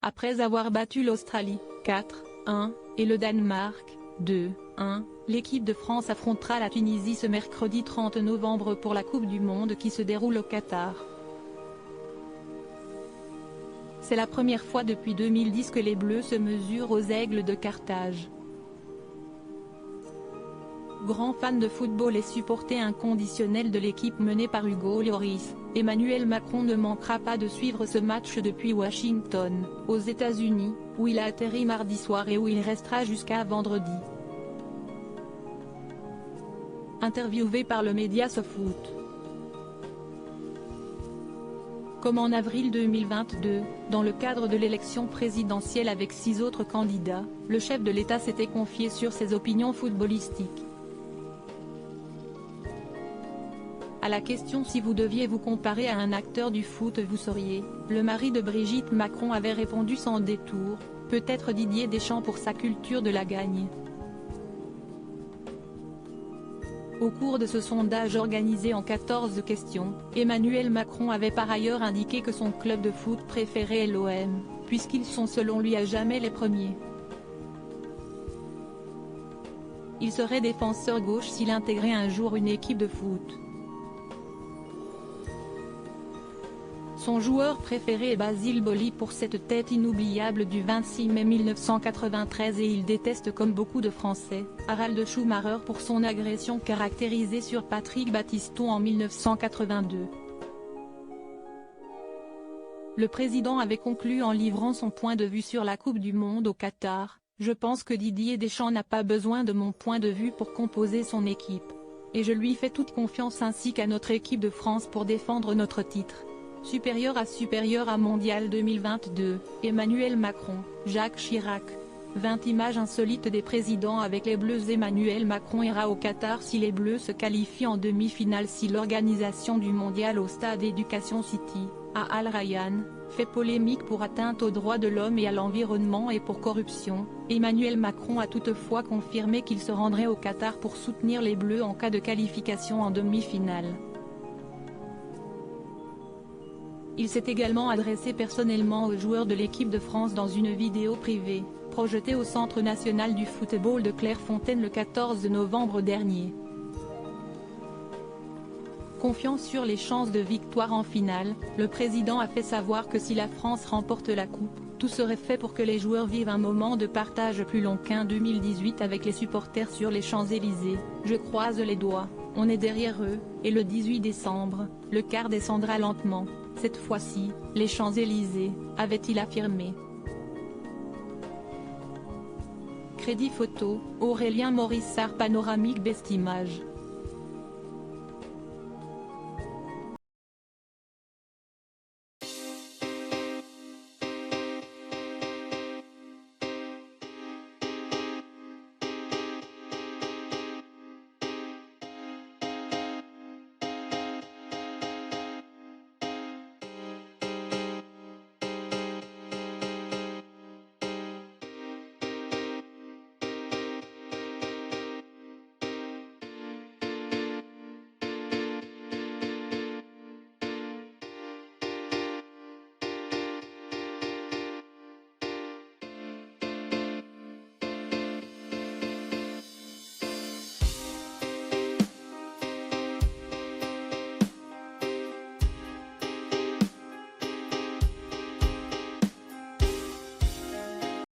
Après avoir battu l'Australie, 4-1, et le Danemark, 2-1, l'équipe de France affrontera la Tunisie ce mercredi 30 novembre pour la Coupe du Monde qui se déroule au Qatar. C'est la première fois depuis 2010 que les Bleus se mesurent aux Aigles de Carthage. Grand fan de football et supporter inconditionnel de l'équipe menée par Hugo Lloris, Emmanuel Macron ne manquera pas de suivre ce match depuis Washington, aux États-Unis, où il a atterri mardi soir et où il restera jusqu'à vendredi. Interviewé par le média SoFoot. Comme en avril 2022, dans le cadre de l'élection présidentielle avec 6 autres candidats, le chef de l'État s'était confié sur ses opinions footballistiques. À la question si vous deviez vous comparer à un acteur du foot vous seriez, le mari de Brigitte Macron avait répondu sans détour, peut-être Didier Deschamps pour sa culture de la gagne. Au cours de ce sondage organisé en 14 questions, Emmanuel Macron avait par ailleurs indiqué que son club de foot préféré est l'OM, puisqu'ils sont selon lui à jamais les premiers. Il serait défenseur gauche s'il intégrait un jour une équipe de foot. Son joueur préféré est Basile Boli pour cette tête inoubliable du 26 mai 1993 et il déteste comme beaucoup de Français, Harald Schumacher pour son agression caractérisée sur Patrick Battiston en 1982. Le président avait conclu en livrant son point de vue sur la Coupe du Monde au Qatar: « Je pense que Didier Deschamps n'a pas besoin de mon point de vue pour composer son équipe. Et je lui fais toute confiance ainsi qu'à notre équipe de France pour défendre notre titre. » Supérieur à Mondial 2022, Emmanuel Macron, Jacques Chirac. 20 images insolites des présidents avec les Bleus. Emmanuel Macron ira au Qatar si les Bleus se qualifient en demi-finale. Si l'organisation du mondial au stade Education City, à Al Rayyan, fait polémique pour atteinte aux droits de l'homme et à l'environnement et pour corruption, Emmanuel Macron a toutefois confirmé qu'il se rendrait au Qatar pour soutenir les Bleus en cas de qualification en demi-finale. Il s'est également adressé personnellement aux joueurs de l'équipe de France dans une vidéo privée, projetée au Centre national du football de Clairefontaine le 14 novembre dernier. Confiant sur les chances de victoire en finale, le président a fait savoir que si la France remporte la coupe, tout serait fait pour que les joueurs vivent un moment de partage plus long qu'un 2018 avec les supporters sur les Champs-Élysées. « Je croise les doigts, on est derrière eux, et le 18 décembre, le quart descendra lentement. Cette fois-ci, les Champs-Élysées », avait-il affirmé. Crédit photo, Aurélien Morissard. Panoramique Best Images.